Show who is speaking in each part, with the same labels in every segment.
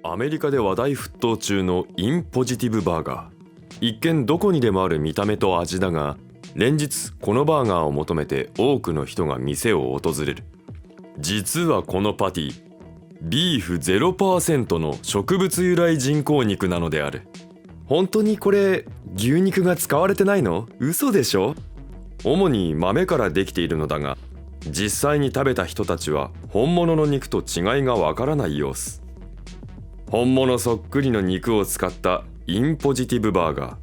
Speaker 1: アメリカで話題沸騰中のインポジティブバーガー。一見どこにでもある見た目と味だが、連日このバーガーを求めて多くの人が店を訪れる。実はこのパティ、ビーフ 0% の植物由来人工肉なのである。本当にこれ牛肉が使われてないの？嘘でしょ？主に豆からできているのだが、実際に食べた人たちは本物の肉と違いがわからない様子。本物そっくりの肉を使ったインポジティブバーガ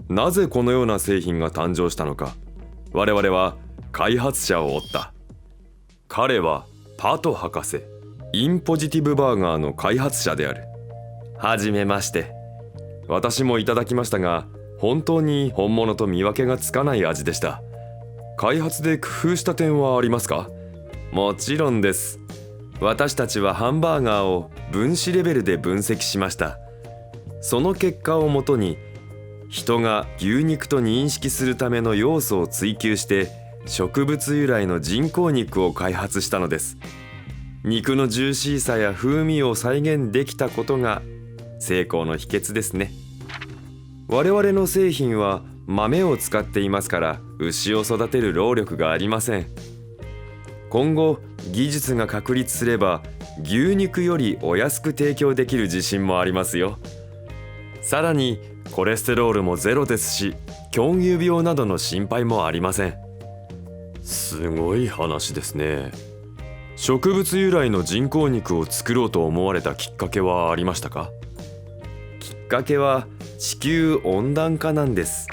Speaker 1: ー。なぜこのような製品が誕生したのか、我々は開発者を追った。彼はパト博士、インポジティブバーガーの開発者である。はじめまして。私もいただきましたが、本当に本物と見分けがつかない味でした。開発で工夫した点はありますか？もちろんです。私たちはハンバーガーを分子レベルで分析しました。その結果をもとに、人が牛肉と認識するための要素を追求して植物由来の人工肉を開発したのです。肉のジューシーさや風味を再現できたことが成功の秘訣ですね。我々の製品は豆を使っていますから、牛を育てる労力がありません。今後技術が確立すれば、牛肉よりお安く提供できる自信もありますよ。さらにコレステロールもゼロですし、狂牛病などの心配もありません。すごい話ですね。植物由来の人工肉を作ろうと思われたきっかけはありましたか？きっかけは地球温暖化なんです。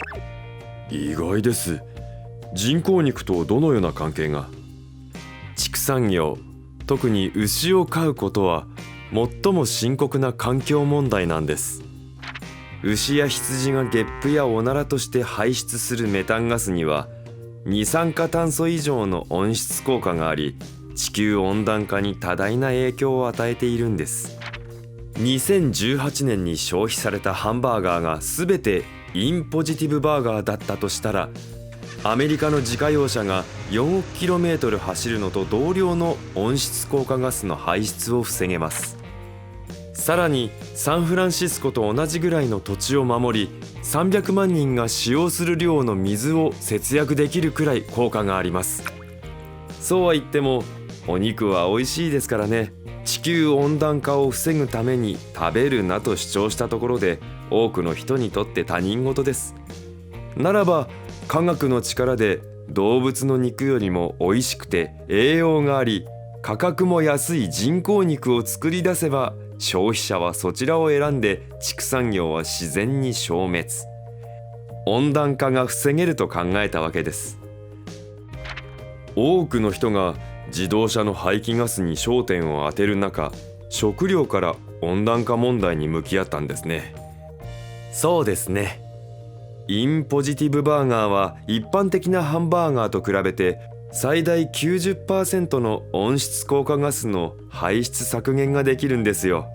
Speaker 1: 意外です。人工肉とどのような関係が？畜産業、特に牛を飼うことは最も深刻な環境問題なんです。牛や羊がゲップやおならとして排出するメタンガスには二酸化炭素以上の温室効果があり、地球温暖化に多大な影響を与えているんです。2018年に消費されたハンバーガーが全てインポジティブバーガーだったとしたら、アメリカの自家用車が4億キロメートル走るのと同量の温室効果ガスの排出を防げます。さらにサンフランシスコと同じぐらいの土地を守り、300万人が使用する量の水を節約できるくらい効果があります。そうは言ってもお肉は美味しいですからね。地球温暖化を防ぐために食べるなと主張したところで、多くの人にとって他人事です。ならば科学の力で動物の肉よりも美味しくて栄養があり、価格も安い人工肉を作り出せば、消費者はそちらを選んで畜産業は自然に消滅、温暖化が防げると考えたわけです。多くの人が自動車の排気ガスに焦点を当てる中、食料から温暖化問題に向き合ったんですね。そうですね。インポジティブバーガーは一般的なハンバーガーと比べて最大 90% の温室効果ガスの排出削減ができるんですよ。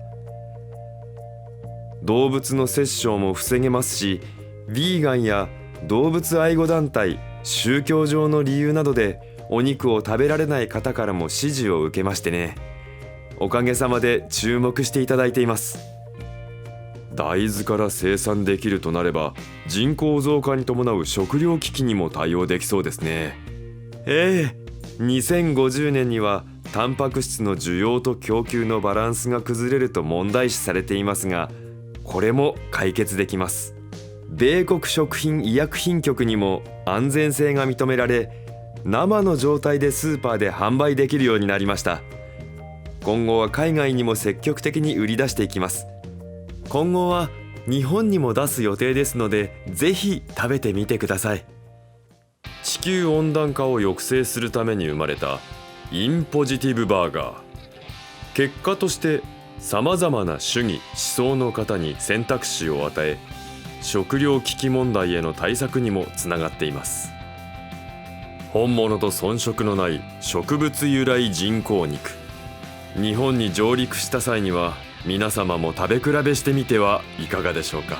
Speaker 1: 動物の殺生も防げますし、ヴィーガンや動物愛護団体、宗教上の理由などでお肉を食べられない方からも支持を受けましてね。おかげさまで注目していただいています。大豆から生産できるとなれば、人口増加に伴う食糧危機にも対応できそうですね。2050年にはタンパク質の需要と供給のバランスが崩れると問題視されていますが、これも解決できます。米国食品医薬品局にも安全性が認められ、生の状態でスーパーで販売できるようになりました。今後は海外にも積極的に売り出していきます。今後は日本にも出す予定ですので、ぜひ食べてみてください。地球温暖化を抑制するために生まれたインポジティブバーガー。結果としてさまざまな主義思想の方に選択肢を与え、食糧危機問題への対策にもつながっています。本物と遜色のない植物由来人工肉。日本に上陸した際には皆様も食べ比べしてみてはいかがでしょうか。